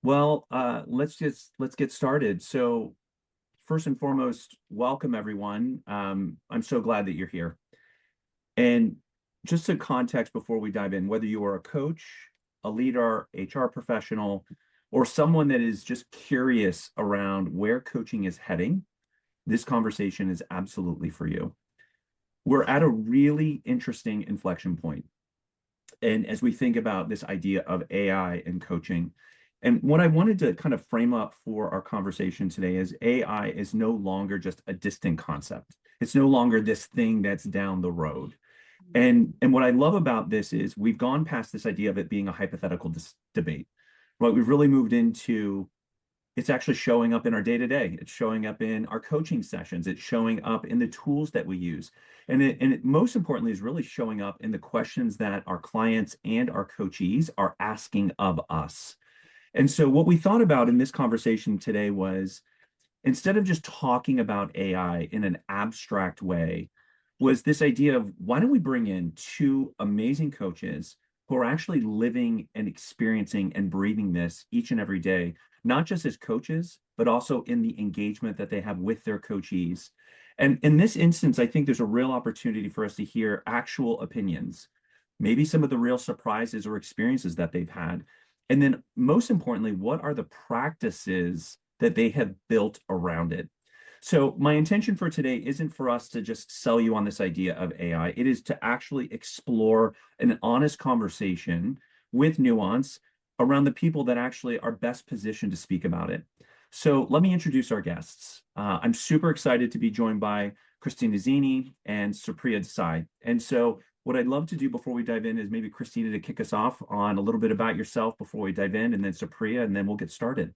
Let's get started. So first and foremost, welcome everyone. I'm so glad that you're here. And just some context before we dive in, whether you are a coach, a leader, HR professional, or someone that is just curious around where coaching is heading, this conversation is absolutely for you. We're at a really interesting inflection point. And as we think about this idea of AI and coaching, and what I wanted to kind of frame up for our conversation today is AI is no longer just a distant concept. It's no longer this thing that's down the road. And what I love about this is we've gone past this idea of it being a hypothetical debate, right? We've really moved into it's actually showing up in our day-to-day. It's showing up in our coaching sessions. It's showing up in the tools that we use. And it most importantly is really showing up in the questions that our clients and our coachees are asking of us. And so what we thought about in this conversation today was instead of just talking about AI in an abstract way, was this idea of why don't we bring in two amazing coaches who are actually living and experiencing and breathing this each and every day, not just as coaches, but also in the engagement that they have with their coachees. And in this instance, I think there's a real opportunity for us to hear actual opinions, maybe some of the real surprises or experiences that they've had. And then most importantly, what are the practices that they have built around it? So my intention for today isn't for us to just sell you on this idea of AI. It is to actually explore an honest conversation with nuance around the people that actually are best positioned to speak about it. So let me introduce our guests. I'm super excited to be joined by Christina Zini and Supriya Desai. And so what I'd love to do before we dive in is maybe Christina to kick us off on a little bit about yourself before we dive in, and then Supriya, and then we'll get started.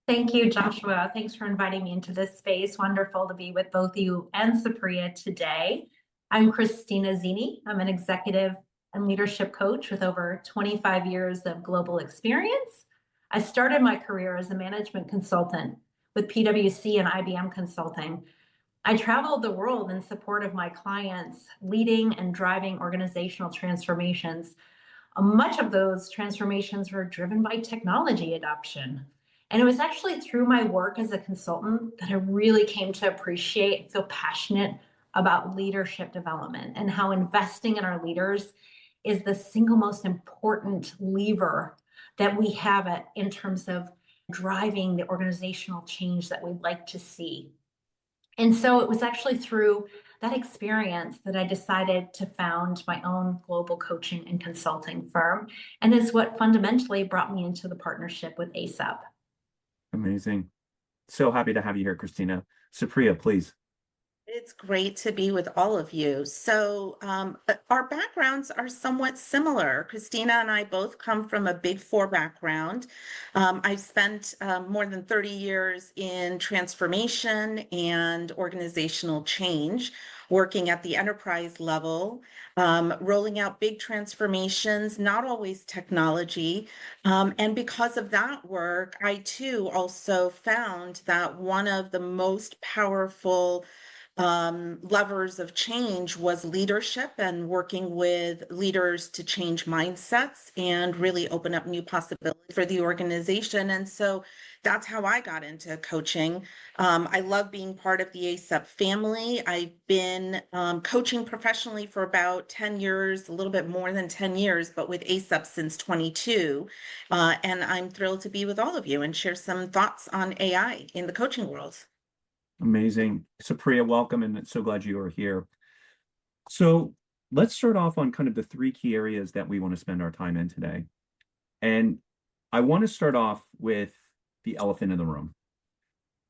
Thank you, Joshua. Thanks for inviting me into this space. Wonderful to be with both you and Supriya today. I'm Christina Zini. I'm an executive and leadership coach with over 25 years of global experience. I started my career as a management consultant with PwC and IBM Consulting. I traveled the world in support of my clients, leading and driving organizational transformations. Much of those transformations were driven by technology adoption. And it was actually through my work as a consultant that I really came to appreciate and feel passionate about leadership development and how investing in our leaders is the single most important lever that we have in terms of driving the organizational change that we'd like to see. And so it was actually through that experience that I decided to found my own global coaching and consulting firm, and is what fundamentally brought me into the partnership with AceUp. Amazing. So happy to have you here, Christina. Supriya, please. It's great to be with all of you. So, our backgrounds are somewhat similar. Christina and I both come from a Big Four background. I've spent more than 30 years in transformation and organizational change, working at the enterprise level, rolling out big transformations, not always technology. And because of that work, I too also found that one of the most powerful levers of change was leadership and working with leaders to change mindsets and really open up new possibilities for the organization. And so that's how I got into coaching. I love being part of the AceUp family. I've been coaching professionally for about 10 years, a little bit more than 10 years, but with AceUp since 22. And I'm thrilled to be with all of you and share some thoughts on AI in the coaching world. Amazing. Supriya, welcome, and so glad you are here. So let's start off on kind of the three key areas that we want to spend our time in today. And I want to start off with the elephant in the room,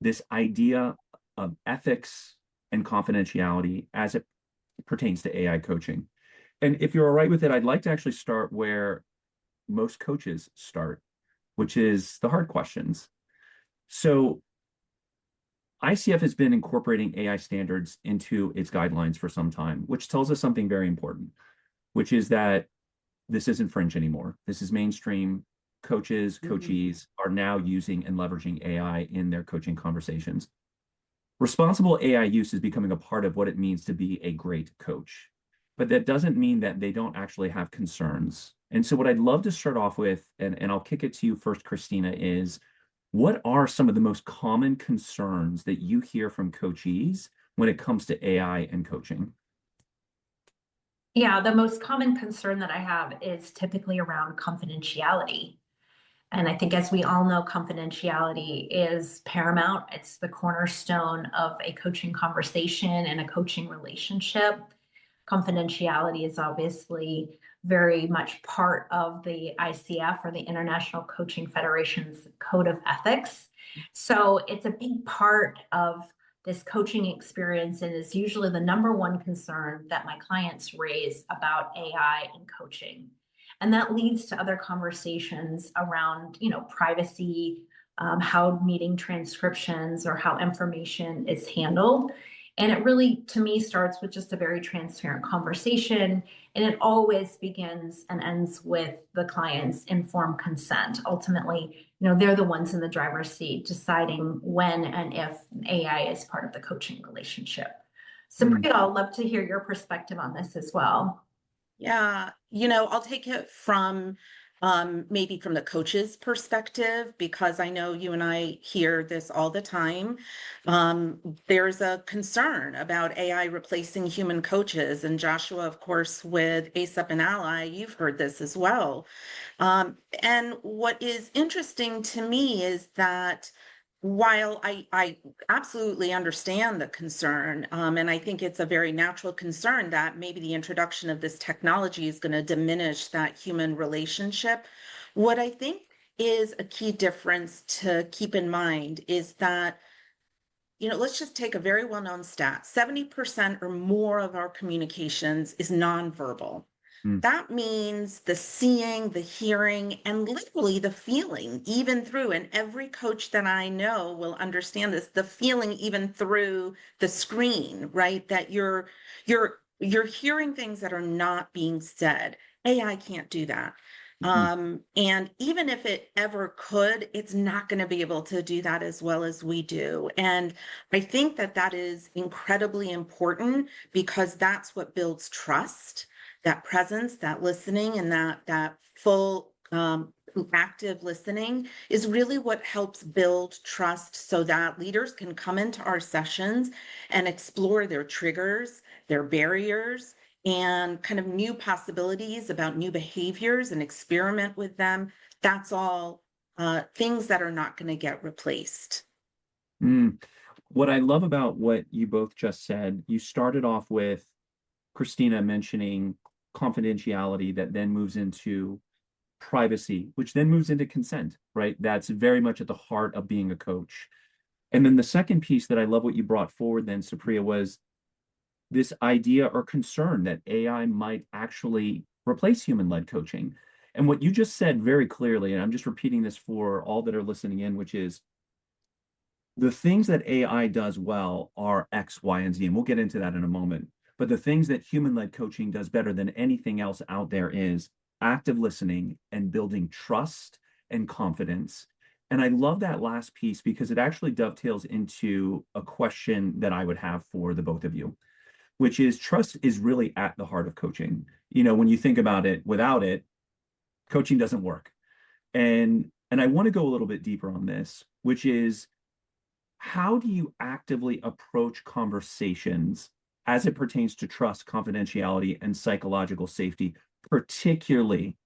this idea of ethics and confidentiality as it pertains to AI coaching. And if you're all right with it, I'd like to actually start where most coaches start, which is the hard questions. So ICF has been incorporating AI standards into its guidelines for some time, which tells us something very important, which is that this isn't fringe anymore. This is mainstream. Coaches, coachees are now using and leveraging AI in their coaching conversations. Responsible AI use is becoming a part of what it means to be a great coach. But that doesn't mean that they don't actually have concerns And so what I'd love to start off with, and I'll kick it to you first, Christina, is what are some of the most common concerns that you hear from coachees when it comes to AI and coaching? Yeah, the most common concern that I have is typically around confidentiality. And I think, as we all know, confidentiality is paramount. It's the cornerstone of a coaching conversation and a coaching relationship. Confidentiality is obviously very much part of the ICF, or the International Coaching Federation's Code of Ethics. So it's a big part of this coaching experience, and is usually the number one concern that my clients raise about AI and coaching. And that leads to other conversations around, privacy, how meeting transcriptions or how information is handled. And it really, to me, starts with just a very transparent conversation. And it always begins and ends with the client's informed consent. Ultimately, they're the ones in the driver's seat deciding when and if AI is part of the coaching relationship. So, Mm. Priya, I'd love to hear your perspective on this as well. Yeah, I'll take it from maybe from the coach's perspective, because I know you and I hear this all the time. There's a concern about AI replacing human coaches. And Joshua, of course, with AceUp and Ally, you've heard this as well. And what is interesting to me is that while I absolutely understand the concern, and I think it's a very natural concern that maybe the introduction of this technology is going to diminish that human relationship, what I think is a key difference to keep in mind is that, let's just take a very well-known stat. 70% or more of our communications is nonverbal. Mm. That means the seeing, the hearing, and literally the feeling, even through, and every coach that I know will understand this, the feeling even through the screen, right? That you're hearing things that are not being said. AI can't do that. Mhm. And even if it ever could, it's not going to be able to do that as well as we do. And I think that that is incredibly important, because that's what builds trust, that presence, that listening, and that full active listening is really what helps build trust, so that leaders can come into our sessions and explore their triggers, their barriers, and kind of new possibilities about new behaviors and experiment with them. That's all things that are not going to get replaced. Mm. What I love about what you both just said, you started off with Christina mentioning confidentiality that then moves into privacy, which then moves into consent, right? That's very much at the heart of being a coach. And then the second piece that I love what you brought forward then, Supriya, was this idea or concern that AI might actually replace human-led coaching. And what you just said very clearly, and I'm just repeating this for all that are listening in, which is the things that AI does well are X, Y, and Z, and we'll get into that in a moment. But the things that human-led coaching does better than anything else out there is active listening and building trust and confidence. And I love that last piece because it actually dovetails into a question that I would have for the both of you, which is trust is really at the heart of coaching. When you think about it, without it, coaching doesn't work. And I want to go a little bit deeper on this, which is how do you actively approach conversations as it pertains to trust, confidentiality, and psychological safety, particularly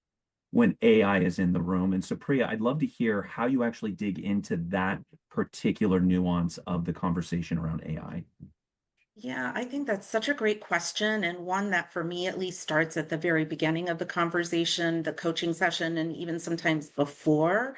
when AI is in the room? And Supriya, I'd love to hear how you actually dig into that particular nuance of the conversation around AI. Yeah, I think that's such a great question, and one that for me at least starts at the very beginning of the conversation, the coaching session, and even sometimes before.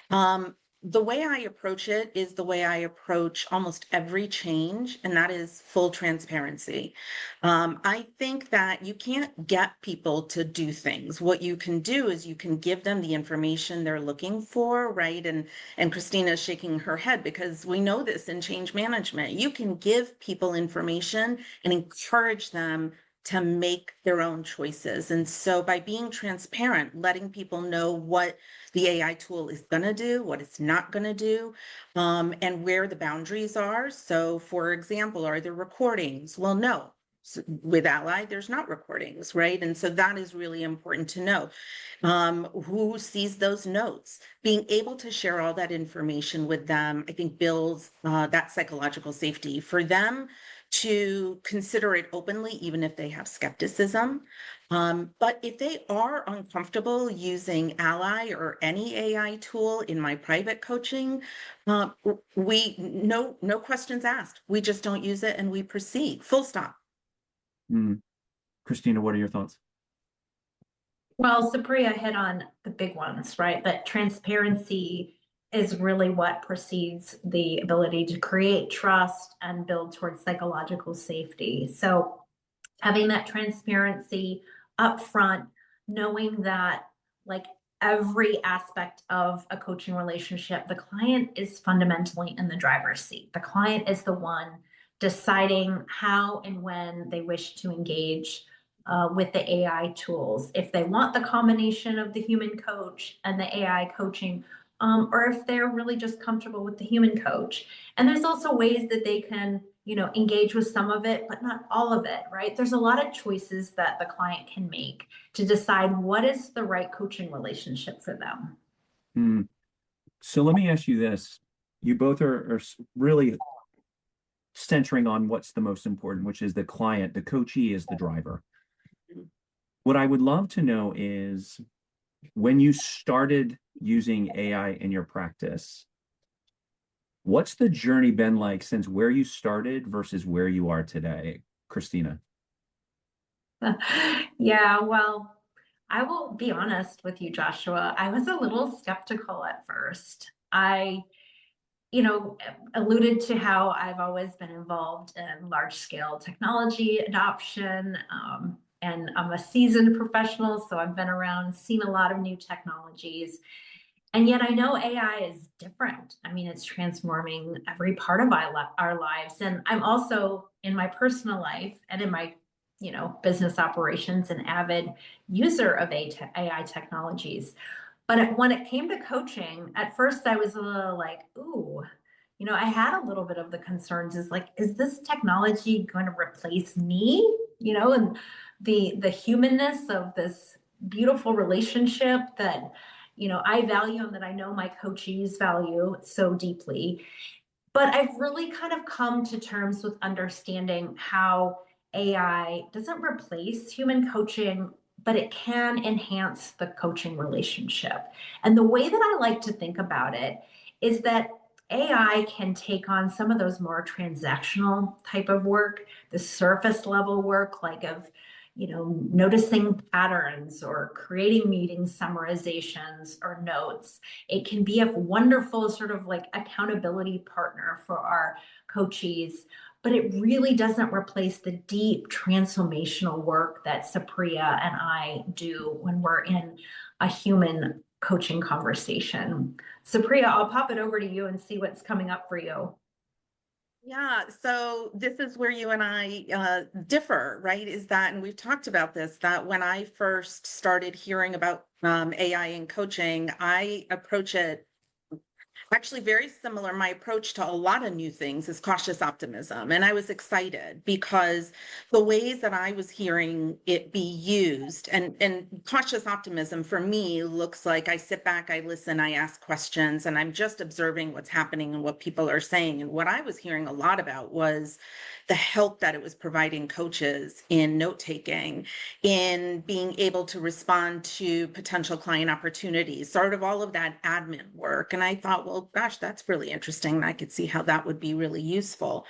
Um, the way I approach it is the way I approach almost every change, and that is full transparency. I think that you can't get people to do things. What you can do is you can give them the information they're looking for, right? And Christina is shaking her head because we know this in change management. You can give people information and encourage them to make their own choices. And so by being transparent, letting people know what the AI tool is going to do, what it's not going to do, and where the boundaries are. So, for example, are there recordings? Well, no. with Ally, there's not recordings, right? And so that is really important to know. Who sees those notes? Being able to share all that information with them, I think builds that psychological safety for them to consider it openly, even if they have skepticism. But if they are uncomfortable using Ally or any AI tool in my private coaching, no questions asked. We just don't use it and we proceed. Full stop. Christina, what are your thoughts? Well, Supriya hit on the big ones, right? That transparency is really what precedes the ability to create trust and build towards psychological safety. So having that transparency up front, knowing that like every aspect of a coaching relationship, the client is fundamentally in the driver's seat. The client is the one deciding how and when they wish to engage with the AI tools. If they want the combination of the human coach and the AI coaching, or if they're really just comfortable with the human coach. And there's also ways that they can, engage with some of it, but not all of it, right? There's a lot of choices that the client can make to decide what is the right coaching relationship for them. So let me ask you this. You both are really centering on what's the most important, which is the client. The coachee is the driver. What I would love to know is when you started using AI in your practice, what's the journey been like since where you started versus where you are today, Christina? Yeah, well, I will be honest with you, Joshua. I was a little skeptical at first. I alluded to how I've always been involved in large scale technology adoption. And I'm a seasoned professional, so I've been around, seen a lot of new technologies. And yet I know AI is different. I mean, it's transforming every part of our lives. And I'm also in my personal life and in my business operations, an avid user of AI technologies. But when it came to coaching, at first I was a little like, ooh, I had a little bit of the concerns is like, is this technology going to replace me? And the humanness of this beautiful relationship that, I value and that I know my coachees value so deeply. But I've really kind of come to terms with understanding how AI doesn't replace human coaching, but it can enhance the coaching relationship. And the way that I like to think about it is that AI can take on some of those more transactional type of work, the surface level work, like of, noticing patterns or creating meeting summarizations or notes. It can be a wonderful sort of like accountability partner for our coachees, but it really doesn't replace the deep transformational work that Supriya and I do when we're in a human coaching conversation. Supriya, I'll pop it over to you and see what's coming up for you. Yeah, so this is where you and I differ, right? Is that, and we've talked about this, that when I first started hearing about AI in coaching, I approach it actually very similar. My approach to a lot of new things is cautious optimism. And I was excited because the ways that I was hearing it be used, and cautious optimism for me looks like I sit back, I listen, I ask questions, and I'm just observing what's happening and what people are saying. And what I was hearing a lot about was the help that it was providing coaches in note taking, in being able to respond to potential client opportunities, sort of all of that admin work. And I thought, well, gosh, that's really interesting. And I could see how that would be really useful.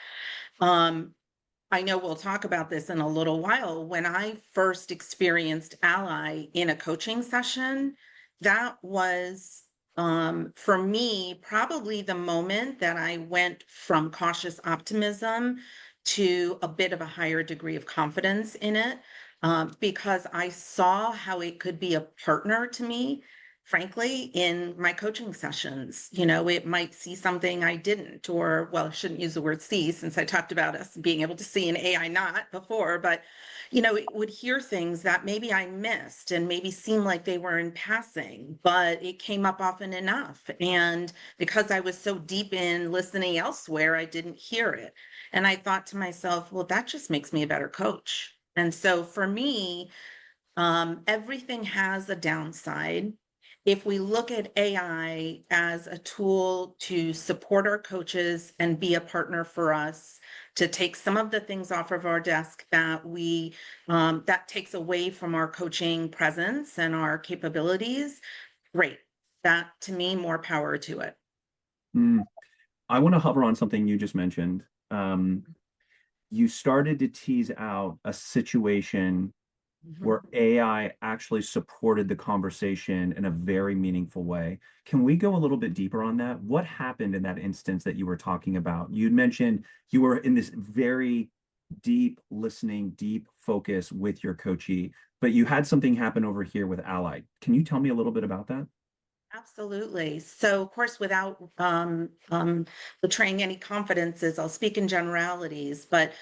I know we'll talk about this in a little while. When I first experienced Ally in a coaching session, that was for me probably the moment that I went from cautious optimism to a bit of a higher degree of confidence in it, because I saw how it could be a partner to me frankly, in my coaching sessions. It might see something I didn't, or, well, I shouldn't use the word see since I talked about us being able to see and AI not before, but, it would hear things that maybe I missed and maybe seemed like they were in passing, but it came up often enough. And because I was so deep in listening elsewhere, I didn't hear it. And I thought to myself, well, that just makes me a better coach. And so for me, everything has a downside. If we look at AI as a tool to support our coaches and be a partner for us, to take some of the things off of our desk that takes away from our coaching presence and our capabilities, great. That, to me, more power to it. I want to hover on something you just mentioned. You started to tease out a situation where AI actually supported the conversation in a very meaningful way. Can we go a little bit deeper on that? What happened in that instance that you were talking about? You'd mentioned you were in this very deep listening, deep focus with your coachee, but you had something happen over here with Ally. Can you tell me a little bit about that? Absolutely. So, of course, without betraying any confidences, I'll speak in generalities. But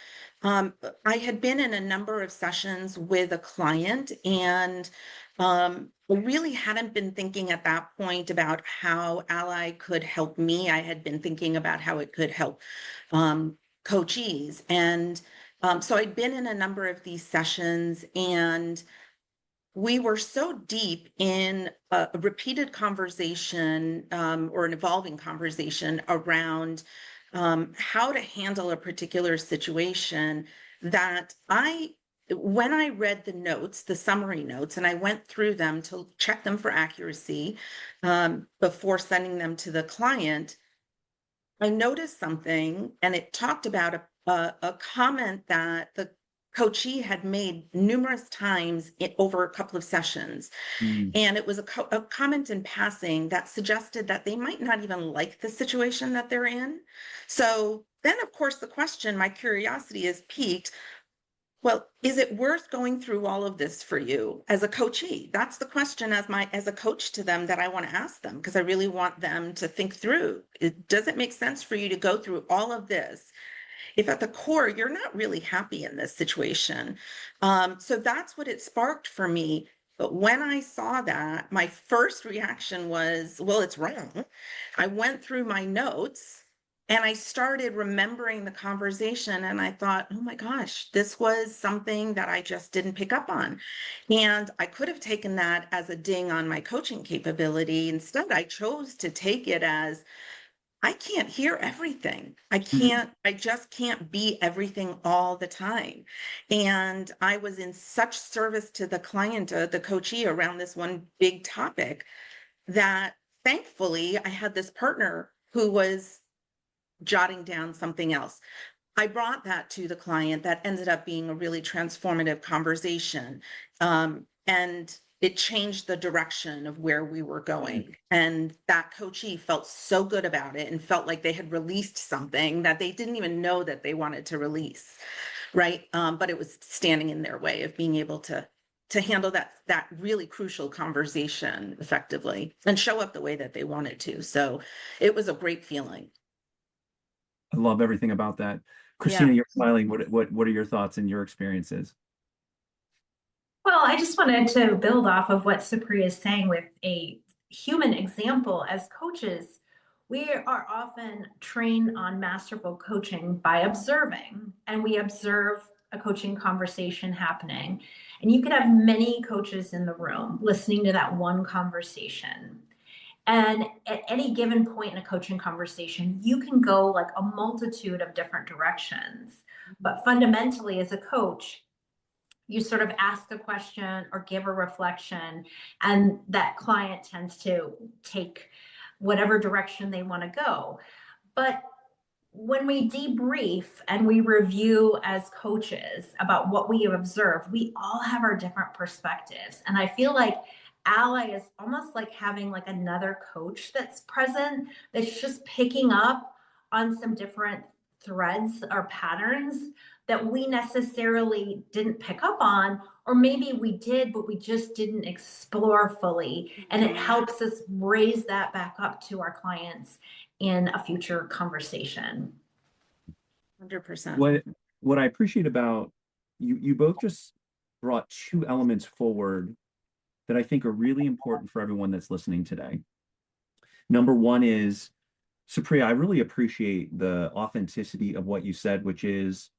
I had been in a number of sessions with a client, and I really hadn't been thinking at that point about how Ally could help me. I had been thinking about how it could help coachees. And so I'd been in a number of these sessions, and we were so deep in a repeated conversation or an evolving conversation around how to handle a particular situation that when I read the notes, the summary notes, and I went through them to check them for accuracy before sending them to the client, I noticed something, and it talked about a comment that the coachee had made numerous times over a couple of sessions. Mm, And it was a comment in passing that suggested that they might not even like the situation that they're in. So then, of course, my curiosity is piqued. Well, is it worth going through all of this for you as a coachee? That's the question as a coach to them that I want to ask them, because I really want them to think through. Does it make sense for you to go through all of this if at the core you're not really happy in this situation? So that's what it sparked for me. But when I saw that, my first reaction was, well, it's wrong. I went through my notes and I started remembering the conversation, and I thought, oh my gosh, this was something that I just didn't pick up on. And I could have taken that as a ding on my coaching capability. Instead, I chose to take it as, I can't hear everything. mm, I just can't be everything all the time. And I was in such service to the client, the coachee, around this one big topic that thankfully I had this partner who was jotting down something else. I brought that to the client. That ended up being a really transformative conversation. And it changed the direction of where we were mm. going. And that coachee felt so good about it and felt like they had released something that they didn't even know that they wanted to release. Right. But it was standing in their way of being able to handle that really crucial conversation effectively and show up the way that they wanted to. So it was a great feeling. I love everything about that. Christina, Yeah. you're smiling. What are your thoughts and your experiences? Well, I just wanted to build off of what Supriya is saying with a human example. As coaches, we are often trained on masterful coaching by observing, and we observe a coaching conversation happening. And you could have many coaches in the room listening to that one conversation. And at any given point in a coaching conversation, you can go like a multitude of different directions. But fundamentally, as a coach, you sort of ask a question or give a reflection, and that client tends to take whatever direction they want to go. But when we debrief and we review as coaches about what we have observed, we all have our different perspectives. And I feel like Ally is almost like having like another coach that's present, that's just picking up on some different threads or patterns that we necessarily didn't pick up on, or maybe we did, but we just didn't explore fully. And it helps us raise that back up to our clients in a future conversation. 100%. What I appreciate about you both just brought two elements forward that I think are really important for everyone that's listening today. Number one is, Supriya, I really appreciate the authenticity of what you said, which is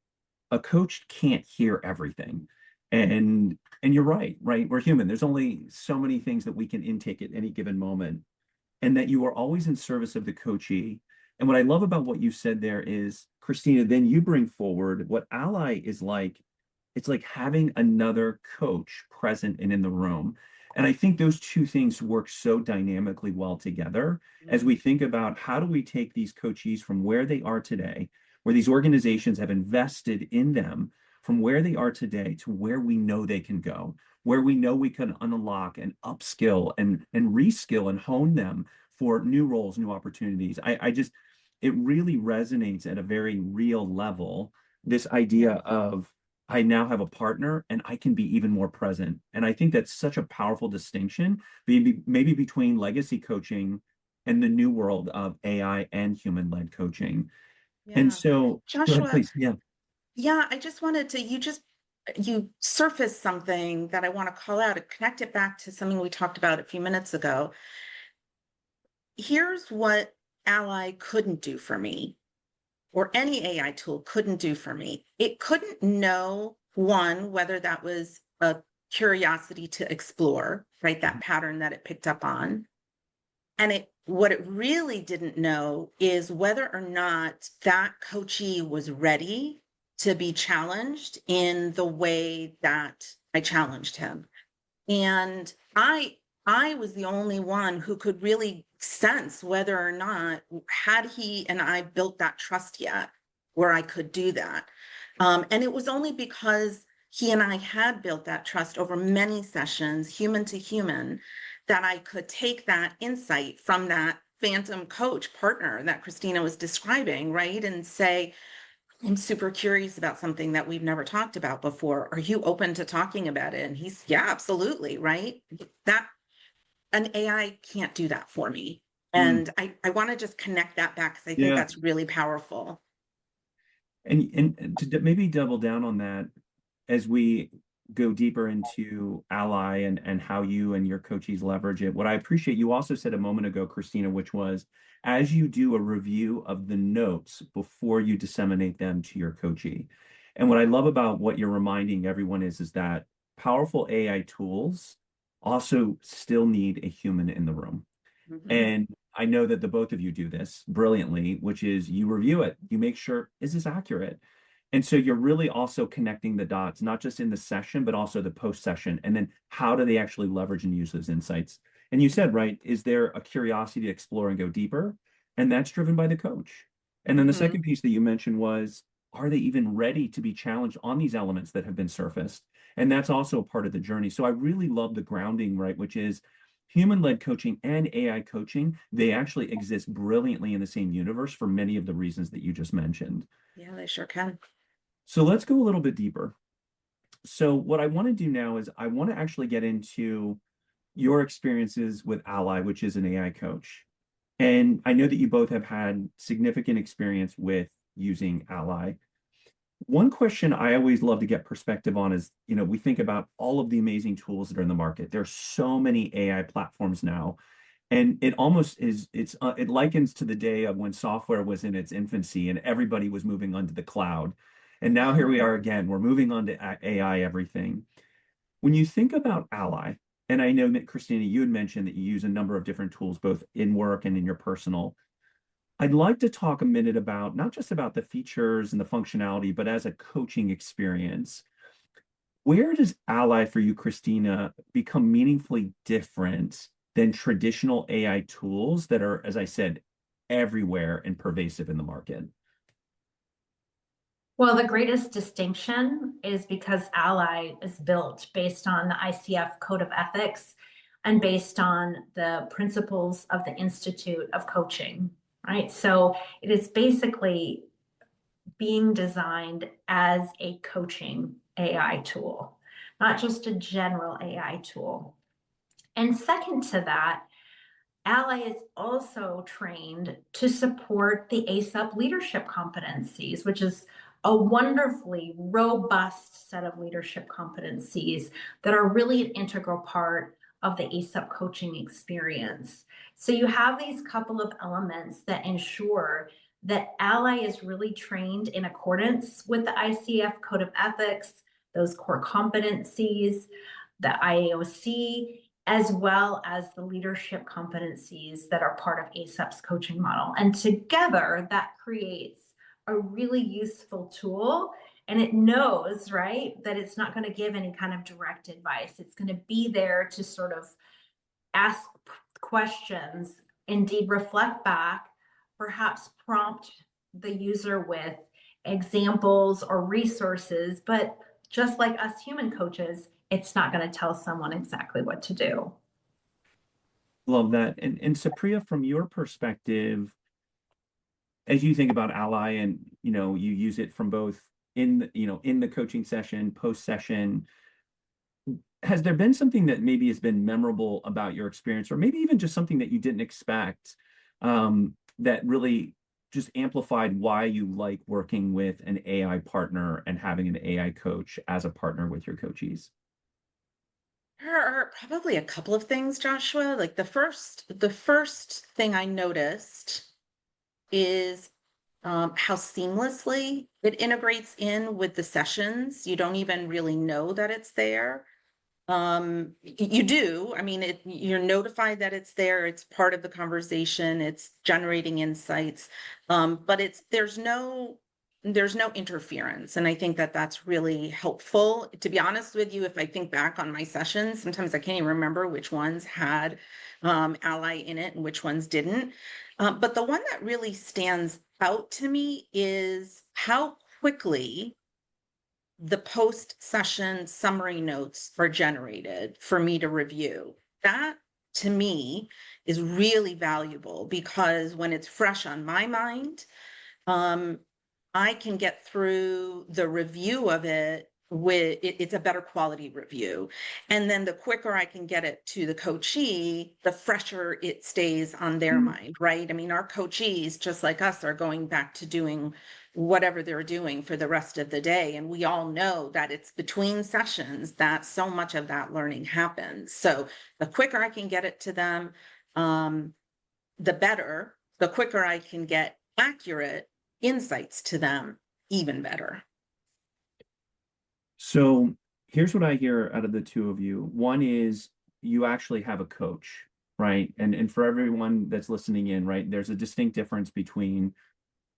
a coach can't hear everything. And you're right? We're human. There's only so many things that we can intake at any given moment, and that you are always in service of the coachee. And what I love about what you said there is, Christina, then you bring forward what ally is like. It's like having another coach present and in the room. And I think those two things work so dynamically well together as we think about how do we take these coachees from where they are today, where these organizations have invested in them, from where they are today to where we know they can go, where we know we can unlock and upskill and reskill and hone them for new roles, new opportunities. It really resonates at a very real level, this idea of I now have a partner and I can be even more present. And I think that's such a powerful distinction, maybe between legacy coaching and the new world of AI and human-led coaching. And so, go ahead, Joshua, please. Yeah. I just wanted to, you surfaced something that I want to call out and connect it back to something we talked about a few minutes ago. Here's what Ally couldn't do for me, or any AI tool couldn't do for me. It couldn't know, one, whether that was a curiosity to explore, right? That pattern that it picked up on. And what it really didn't know is whether or not that coachee was ready to be challenged in the way that I challenged him. And I was the only one who could really sense whether or not had he and I built that trust yet where I could do that. And it was only because he and I had built that trust over many sessions, human to human, that I could take that insight from that phantom coach partner that Christina was describing, right? And say, I'm super curious about something that we've never talked about before. Are you open to talking about it? And he's, yeah, absolutely, right? That an AI can't do that for me. And I want to just connect that back because I think that's really powerful. And to maybe double down on that as we go deeper into Ally and how you and your coachees leverage it. What I appreciate, you also said a moment ago, Christina, which was as you do a review of the notes before you disseminate them to your coachee. And what I love about what you're reminding everyone is that powerful AI tools also still need a human in the room. And I know that the both of you do this brilliantly, which is you review it, you make sure, is this accurate? And so you're really also connecting the dots, not just in the session, but also the post-session. And then how do they actually leverage and use those insights? And you said, right, is there a curiosity to explore and go deeper? And that's driven by the coach. And then the second piece that you mentioned was, are they even ready to be challenged on these elements that have been surfaced? And that's also a part of the journey. So I really love the grounding, right, which is human-led coaching and AI coaching. They actually exist brilliantly in the same universe for many of the reasons that you just mentioned. Yeah, they sure can. So let's go a little bit deeper. So what I want to do now is I want to actually get into your experiences with Ally, which is an AI coach. And I know that you both have had significant experience with using Ally. One question I always love to get perspective on is, we think about all of the amazing tools that are in the market. There's so many AI platforms now. And it almost is, it likens to the day of when software was in its infancy and everybody was moving onto the cloud. And now here we are again, we're moving on to AI everything. When you think about Ally, and I know that Christina, you had mentioned that you use a number of different tools, both in work and in your personal. I'd like to talk a minute about, not just about the features and the functionality, but as a coaching experience. Where does Ally for you, Christina, become meaningfully different than traditional AI tools that are, as I said, everywhere and pervasive in the market? Well, the greatest distinction is because Ally is built based on the ICF Code of Ethics and based on the principles of the Institute of Coaching, right? So it is basically being designed as a coaching AI tool, not just a general AI tool. And second to that, Ally is also trained to support the AceUp leadership competencies, which is a wonderfully robust set of leadership competencies that are really an integral part of the AceUp coaching experience. So you have these couple of elements that ensure that Ally is really trained in accordance with the ICF Code of Ethics, those core competencies, the IAOC, as well as the leadership competencies that are part of AceUp's coaching model. And together that creates a really useful tool, and it knows, right, that it's not going to give any kind of direct advice. It's going to be there to sort of ask questions, indeed reflect back, perhaps prompt the user with examples or resources, but just like us human coaches, it's not going to tell someone exactly what to do. Love that. And Supriya, from your perspective, as you think about Ally and, you use it from both in the coaching session, post session, has there been something that maybe has been memorable about your experience, or maybe even just something that you didn't expect, that really just amplified why you like working with an AI partner and having an AI coach as a partner with your coachees? There are probably a couple of things, Joshua. Like the first thing I noticed is how seamlessly it integrates in with the sessions. You don't even really know that it's there. You do. I mean, you're notified that it's there. It's part of the conversation. It's generating insights. But there's no interference. And I think that that's really helpful. To be honest with you, if I think back on my sessions, sometimes I can't even remember which ones had Ally in it and which ones didn't. But the one that really stands out to me is how quickly the post-session summary notes are generated for me to review. That, to me, is really valuable because when it's fresh on my mind, I can get through the review of it it's a better quality review. And then the quicker I can get it to the coachee, the fresher it stays on their mind, right? I mean, our coachees, just like us, are going back to doing whatever they're doing for the rest of the day. And we all know that it's between sessions that so much of that learning happens. So the quicker I can get it to them, the better. The quicker I can get accurate insights to them, even better. So here's what I hear out of the two of you. One is you actually have a coach, right? And for everyone that's listening in, right, there's a distinct difference between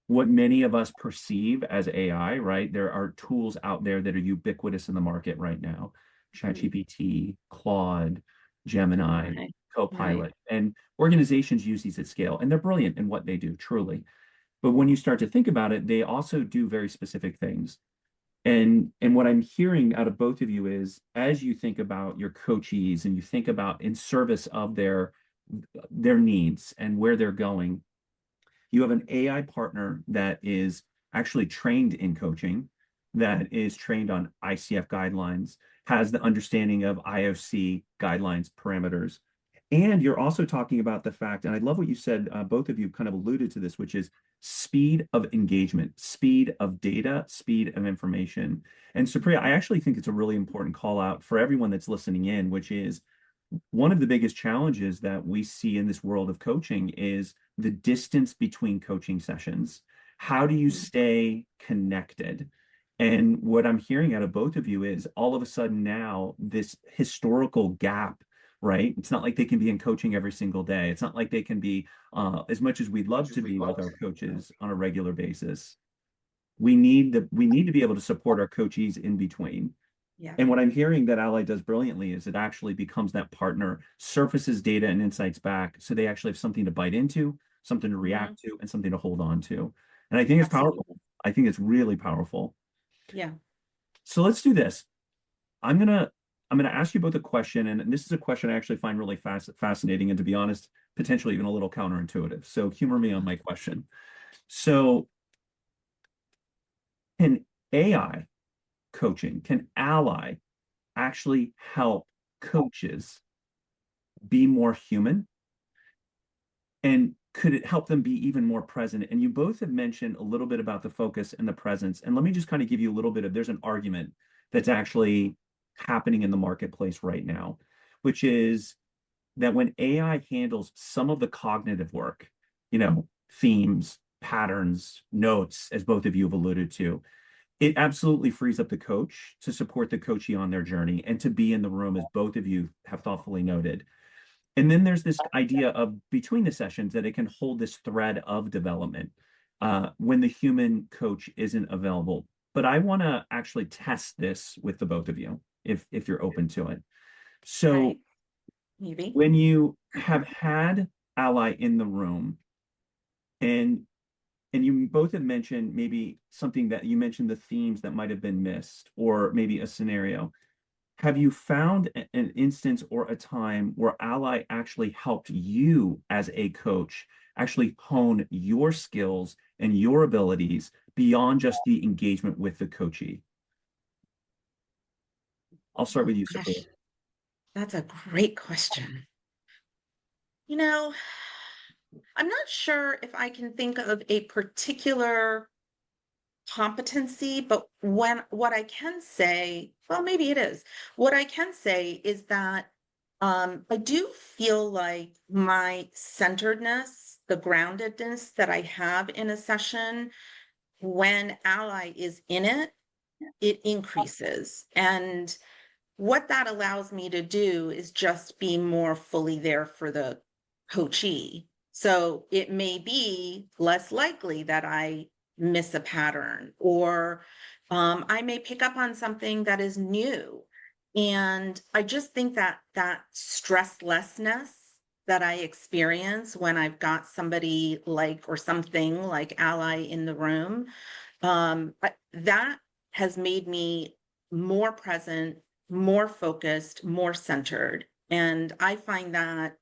what many of us perceive as AI, right? There are tools out there that are ubiquitous in the market right now. ChatGPT, Claude, Gemini, Right. Copilot. Right. And organizations use these at scale, and they're brilliant in what they do, truly. But when you start to think about it, they also do very specific things. And what I'm hearing out of both of you is, as you think about your coachees and you think about in service of their needs and where they're going, you have an AI partner that is actually trained in coaching, that is trained on ICF guidelines, has the understanding of IOC guidelines, parameters. And you're also talking about the fact, and I love what you said, both of you kind of alluded to this, which is speed of engagement, speed of data, speed of information. And Supriya, I actually think it's a really important call out for everyone that's listening in, which is one of the biggest challenges that we see in this world of coaching is the distance between coaching sessions. How do you stay connected? And what I'm hearing out of both of you is all of a sudden now this historical gap, right? It's not like they can be in coaching every single day. It's not like they can be, as much as we'd love to be with our coaches on a regular basis. We need to be able to support our coachees in between. Yeah. And what I'm hearing that Ally does brilliantly is it actually becomes that partner, surfaces data and insights back, so they actually have something to bite into, something to react to, and something to hold on to. And I think it's powerful. Absolutely. I think it's really powerful. Yeah. So let's do this. I'm gonna ask you both a question, and this is a question I actually find really fascinating, and to be honest, potentially even a little counterintuitive. So humor me on my question. So Can AI coaching, can Ally actually help coaches be more human? And could it help them be even more present? And you both have mentioned a little bit about the focus and the presence. And let me just kind of give you a little bit of, there's an argument that's actually happening in the marketplace right now, which is that when AI handles some of the cognitive work, themes, patterns, notes, as both of you have alluded to, it absolutely frees up the coach to support the coachee on their journey and to be in the room, as both of you have thoughtfully noted. And then there's this idea of between the sessions that it can hold this thread of development when the human coach isn't available. But I want to actually test this with the both of you, if you're open to it. So Right. Maybe. when you have had Ally in the room, and you both have mentioned maybe something that you mentioned the themes that might have been missed, or maybe a scenario. Have you found an instance or a time where Ally actually helped you as a coach actually hone your skills and your abilities beyond just the engagement with the coachee? I'll start with Oh you, gosh, Supriya. that's a great question. You know, I'm not sure if I can think of a particular competency, but what I can say, well, maybe it is. What I can say is that I do feel like my centeredness, the groundedness that I have in a session, when Ally is in it, it increases. And what that allows me to do is just be more fully there for the coachee. So it may be less likely that I miss a pattern, or I may pick up on something that is new. And I just think that that stresslessness that I experience when I've got somebody like, or something like Ally in the room, that has made me more present, more focused, more centered. And I find that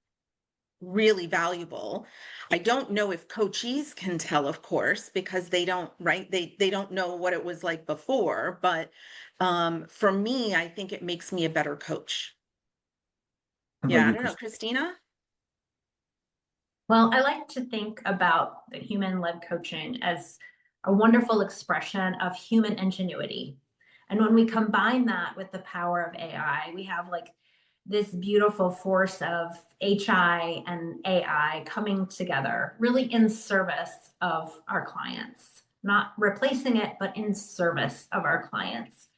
really valuable. I don't know if coachees can tell, of course, because they don't, right? They don't know what it was like before. But for me, I think it makes me a better coach. How about Yeah, I you, don't know, Chris? Christina? Well, I like to think about the human-led coaching as a wonderful expression of human ingenuity. And when we combine that with the power of AI, we have like this beautiful force of HI and AI coming together, really in service of our clients, not replacing it, but in service of our clients.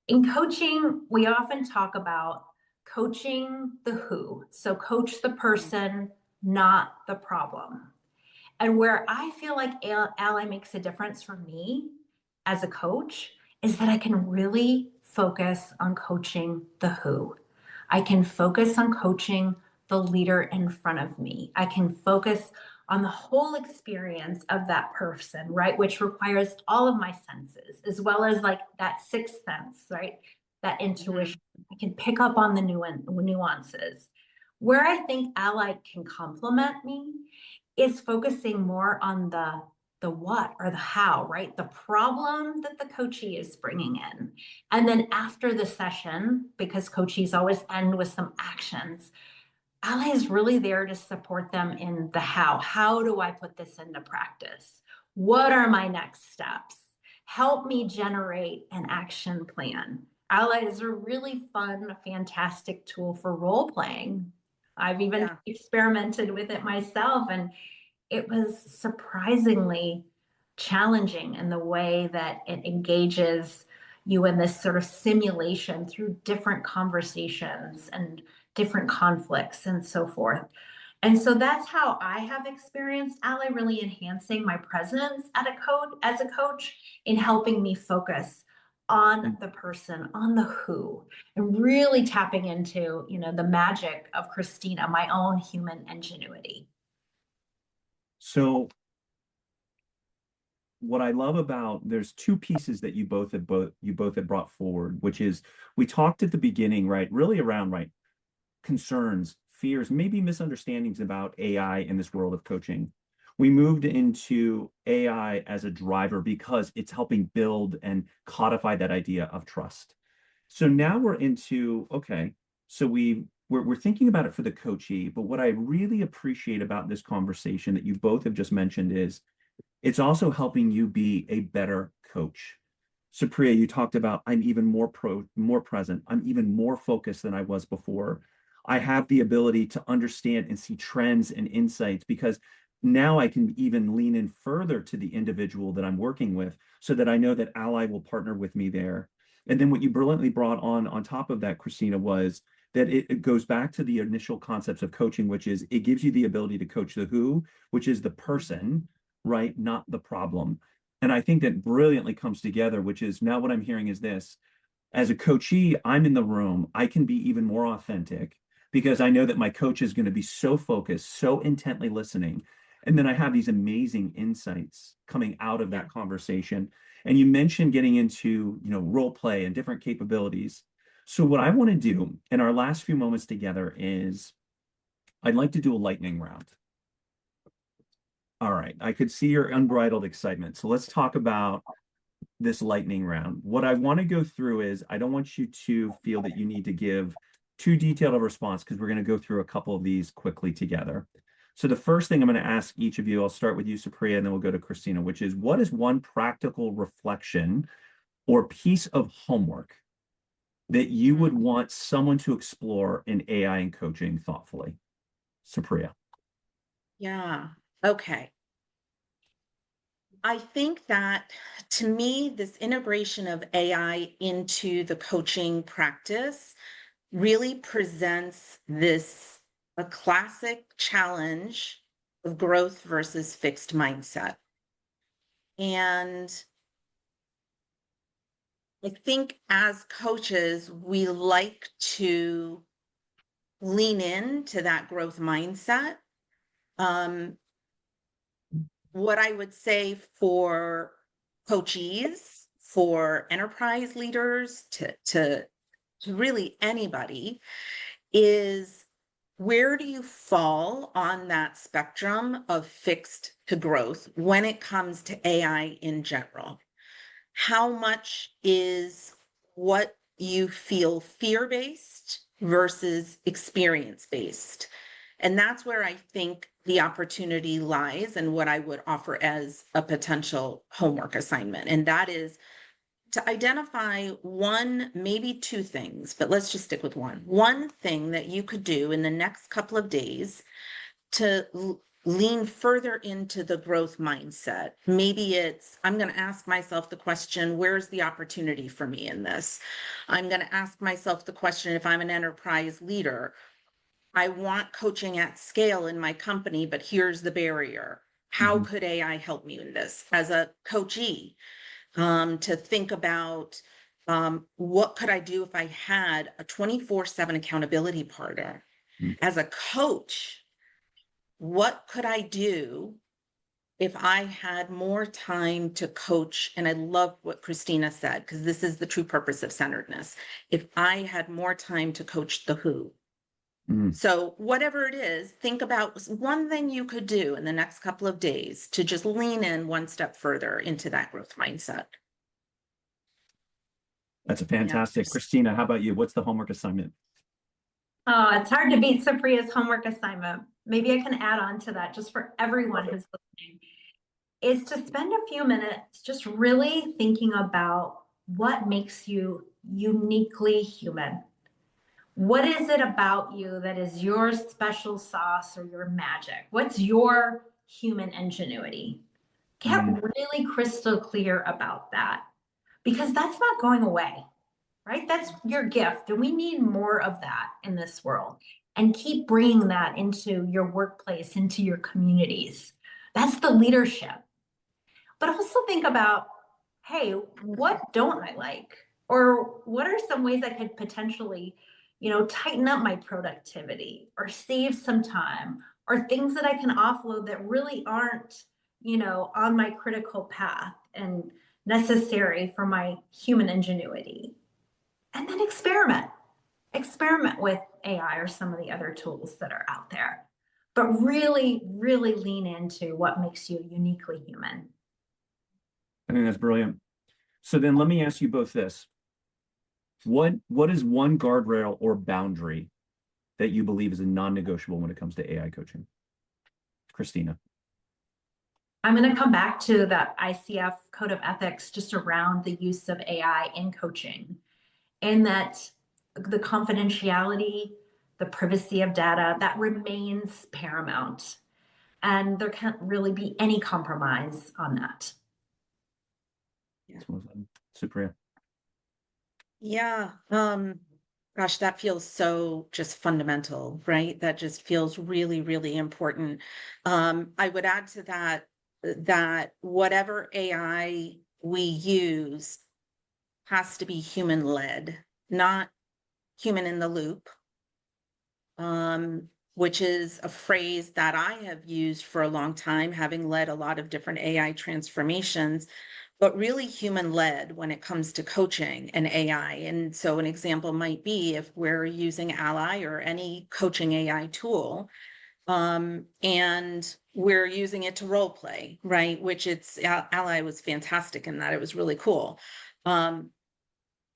In coaching, we often talk about coaching the who. So, coach the person, not the problem. And where I feel like Ally makes a difference for me as a coach is that I can really focus on coaching the who. I can focus on coaching the leader in front of me. I can focus on the whole experience of that person, right? Which requires all of my senses, as well as like that sixth sense, right? That Mhm. intuition. I can pick up on the nuances. Where I think Ally can complement me is focusing more on the what or the how, right? The problem that the coachee is bringing in. And then after the session, because coachees always end with some actions, Ally is really there to support them in the how. How do I put this into practice? What are my next steps? Help me generate an action plan. Ally is a really fun, fantastic tool for role playing. I've even Yeah. experimented with it myself, and it was surprisingly challenging in the way that it engages you in this sort of simulation through different conversations and different conflicts and so forth. And so that's how I have experienced Ally really enhancing my presence as a coach in helping me focus on the person, on the who, and really tapping into, the magic of Christina, my own human ingenuity. So what I love about, there's two pieces that you both have brought forward, which is we talked at the beginning, right? Really around, right, concerns, fears, maybe misunderstandings about AI in this world of coaching. We moved into AI as a driver because it's helping build and codify that idea of trust. So now we're into, okay, so we're thinking about it for the coachee, but what I really appreciate about this conversation that you both have just mentioned is it's also helping you be a better coach. Supriya, you talked about I'm even more present. I'm even more focused than I was before. I have the ability to understand and see trends and insights because now I can even lean in further to the individual that I'm working with so that I know that Ally will partner with me there. And then what you brilliantly brought on top of that, Christina, was that it goes back to the initial concepts of coaching, which is it gives you the ability to coach the who, which is the person, right? Not the problem. And I think that brilliantly comes together, which is now what I'm hearing is this. As a coachee, I'm in the room. I can be even more authentic because I know that my coach is going to be so focused, so intently listening. And then I have these amazing insights coming out of that conversation. And you mentioned getting into, role play and different capabilities. So what I want to do in our last few moments together is I'd like to do a lightning round. All right, I could see your unbridled excitement. So let's talk about this lightning round. What I want to go through is I don't want you to feel that you need to give too detailed a response because we're going to go through a couple of these quickly together. So the first thing I'm going to ask each of you, I'll start with you, Supriya, and then we'll go to Christina, which is what is one practical reflection or piece of homework that you would want someone to explore in AI and coaching thoughtfully? Supriya. Yeah. Okay. I think that to me, this integration of AI into the coaching practice really presents a classic challenge of growth versus fixed mindset. And I think as coaches, we like to lean into that growth mindset. What I would say for coachees, for enterprise leaders, to really anybody, is where do you fall on that spectrum of fixed to growth when it comes to AI in general? How much is what you feel fear-based versus experience-based? And that's where I think the opportunity lies and what I would offer as a potential homework assignment. And that is to identify one, maybe two things, but let's just stick with one. One thing that you could do in the next couple of days to lean further into the growth mindset. Maybe it's, I'm going to ask myself the question, where's the opportunity for me in this? I'm going to ask myself the question, if I'm an enterprise leader, I want coaching at scale in my company, but here's the barrier. How could AI help me in this? As a coachee, to think about what could I do if I had a 24/7 accountability partner? As a coach, what could I do if I had more time to coach? And I love what Christina said, because this is the true purpose of centeredness. If I had more time to coach the who. So whatever it is, think about one thing you could do in the next couple of days to just lean in one step further into that growth mindset. That's a fantastic. Christina, how about you? What's the homework assignment? It's hard to beat Supriya's homework assignment. Maybe I can add on to that just for everyone who's listening, is to spend a few minutes just really thinking about what makes you uniquely human. What is it about you that is your special sauce or your magic? What's your human ingenuity? Get really crystal clear about that, because that's not going away, right? That's your gift. And we need more of that in this world. And keep bringing that into your workplace, into your communities. That's the leadership. But also think about, hey, what don't I like? Or what are some ways I could potentially, tighten up my productivity or save some time, or things that I can offload that really aren't, on my critical path and necessary for my human ingenuity. And then experiment with AI or some of the other tools that are out there. but really, really lean into what makes you uniquely human. I think that's brilliant. So then let me ask you both this. What is one guardrail or boundary that you believe is a non-negotiable when it comes to AI coaching? Christina. I'm going to come back to that ICF code of ethics just around the use of AI in coaching, and that the confidentiality, the privacy of data, that remains paramount. And there can't really be any compromise on that. Yeah. Supriya. Yeah. Gosh, that feels so just fundamental, right? That just feels really, really important. I would add to that that whatever AI we use has to be human led, not human in the loop. Which is a phrase that I have used for a long time, having led a lot of different AI transformations, but really human led when it comes to coaching and AI. And so an example might be if we're using Ally or any coaching AI tool, and we're using it to role play, right? Which Ally was fantastic in that. It was really cool.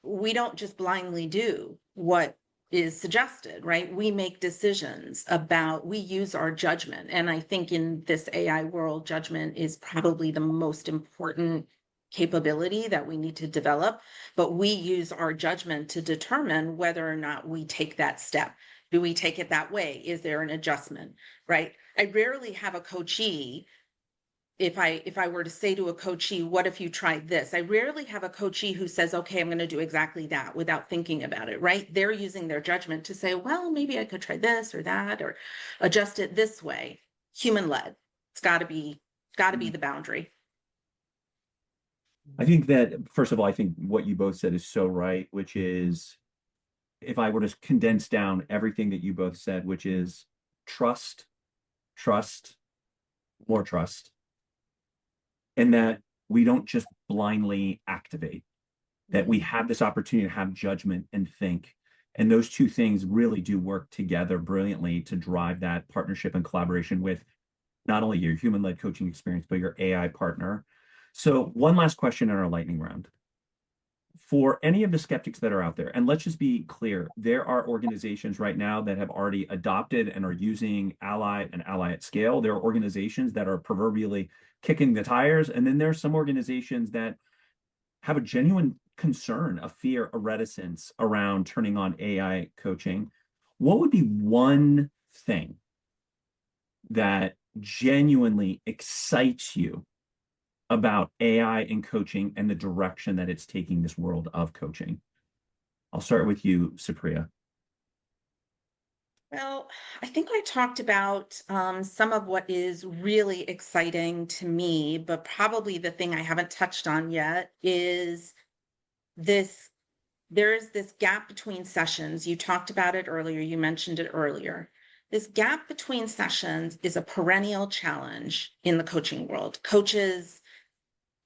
We don't just blindly do what is suggested, right? We make decisions we use our judgment. And I think in this AI world, judgment is probably the most important capability that we need to develop. But we use our judgment to determine whether or not we take that step. Do we take it that way? Is there an adjustment, right? I rarely have a coachee. If I were to say to a coachee, what if you tried this? I rarely have a coachee who says, okay, I'm going to do exactly that without thinking about it, right? They're using their judgment to say, well, maybe I could try this or that, or adjust it this way. Human led. It's got to be the boundary. I think that, first of all, I think what you both said is so right, which is if I were to condense down everything that you both said, which is trust, trust, more trust, and that we don't just blindly activate, that we have this opportunity to have judgment and think. And those two things really do work together brilliantly to drive that partnership and collaboration with not only your human-led coaching experience, but your AI partner. So one last question in our lightning round. For any of the skeptics that are out there, and let's just be clear, there are organizations right now that have already adopted and are using Ally and Ally at scale. There are organizations that are proverbially kicking the tires, and then there are some organizations that have a genuine concern, a fear, a reticence around turning on AI coaching. What would be one thing that genuinely excites you about AI and coaching and the direction that it's taking this world of coaching? I'll start with you, Supriya. Well, I think I talked about some of what is really exciting to me, but probably the thing I haven't touched on yet is this there is this gap between sessions. You talked about it earlier, you mentioned it earlier. This gap between sessions is a perennial challenge in the coaching world. Coaches,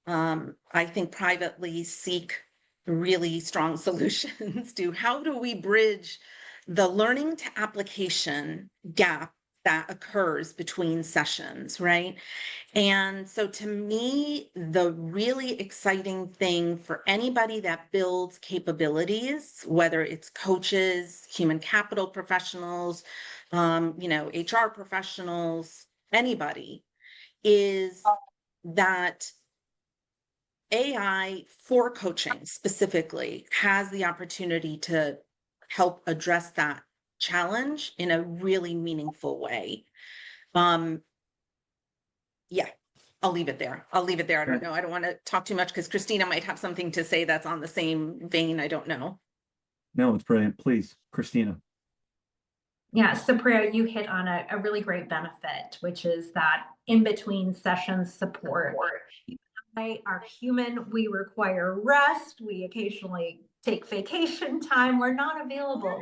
I think, privately seek really strong solutions to how do we bridge the learning to application gap that occurs between sessions, right? And so to me, the really exciting thing for anybody that builds capabilities, whether it's coaches, human capital professionals, HR professionals, anybody, is that AI for coaching specifically has the opportunity to help address that challenge in a really meaningful way. Yeah, I'll leave it there. I don't know. I don't want to talk too much because Christina might have something to say that's on the same vein. I don't know. No, it's brilliant. Please, Christina. Yeah, Supriya, you hit on a really great benefit, which is that in between sessions support. I are human. We require rest. We occasionally take vacation time. We're not available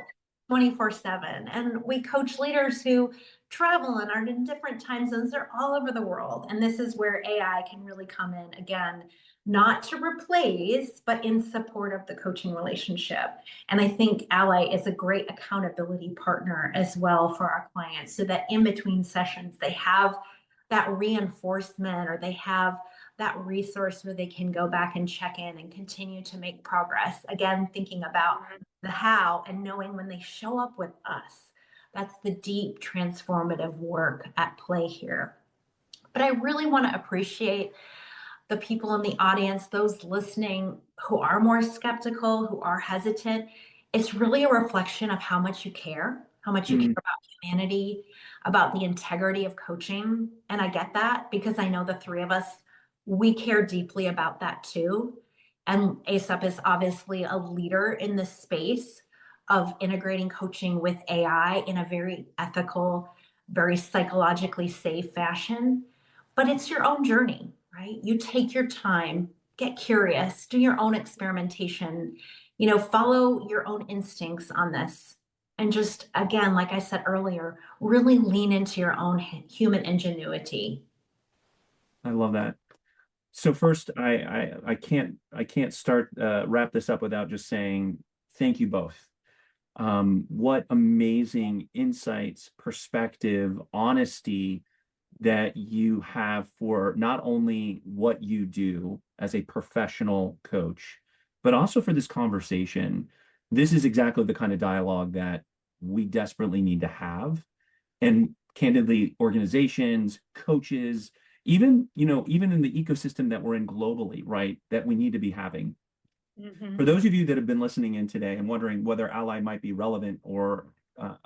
24/7. And we coach leaders who travel and are in different time zones. They're all over the world. And this is where AI can really come in again, not to replace, but in support of the coaching relationship. And I think Ally is a great accountability partner as well for our clients, so that in between sessions, they have that reinforcement, or they have that resource where they can go back and check in and continue to make progress. Again, thinking about the how and knowing when they show up with us. That's the deep transformative work at play here. But I really want to appreciate the people in the audience, those listening who are more skeptical, who are hesitant. It's really a reflection of how much you care, how much you care about humanity, about the integrity of coaching. And I get that, because I know the three of us, we care deeply about that too. And AceUp is obviously a leader in the space of integrating coaching with AI in a very ethical, very psychologically safe fashion. But it's your own journey, right? You take your time, get curious, do your own experimentation, follow your own instincts on this. And just, again, like I said earlier, really lean into your own human ingenuity. I love that. So first, I can't wrap this up without just saying thank you both. What amazing insights, perspective, honesty that you have for not only what you do as a professional coach, but also for this conversation. This is exactly the kind of dialogue that we desperately need to have. And candidly, organizations, coaches, even in the ecosystem that we're in globally, right, that we need to be having. For those of you that have been listening in today and wondering whether Ally might be relevant or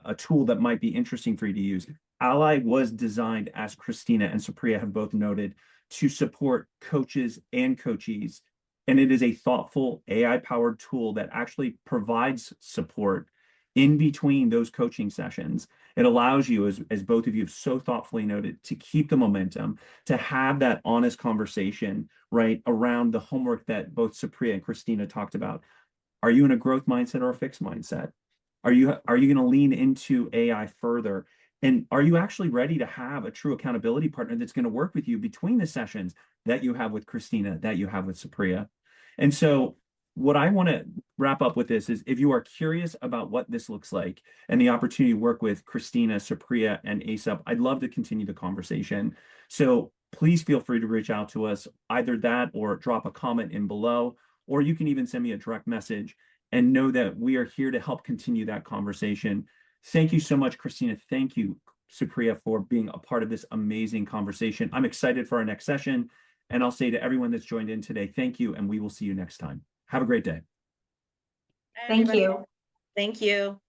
a tool that might be interesting for you to use, Ally was designed, as Christina and Supriya have both noted, to support coaches and coachees. And it is a thoughtful AI-powered tool that actually provides support in between those coaching sessions. It allows you, as both of you have so thoughtfully noted, to keep the momentum, to have that honest conversation, right, around the homework that both Supriya and Christina talked about. Are you in a growth mindset or a fixed mindset? Are you going to lean into AI further? And are you actually ready to have a true accountability partner that's going to work with you between the sessions that you have with Christina, that you have with Supriya? And so what I want to wrap up with this is, if you are curious about what this looks like and the opportunity to work with Christina, Supriya, and AceUp, I'd love to continue the conversation. So please feel free to reach out to us, either that or drop a comment in below, or you can even send me a direct message, and know that we are here to help continue that conversation. Thank you so much, Christina. Thank you, Supriya, for being a part of this amazing conversation. I'm excited for our next session. And I'll say to everyone that's joined in today, thank you, and we will see you next time. Have a great day. Thank you. Thank you.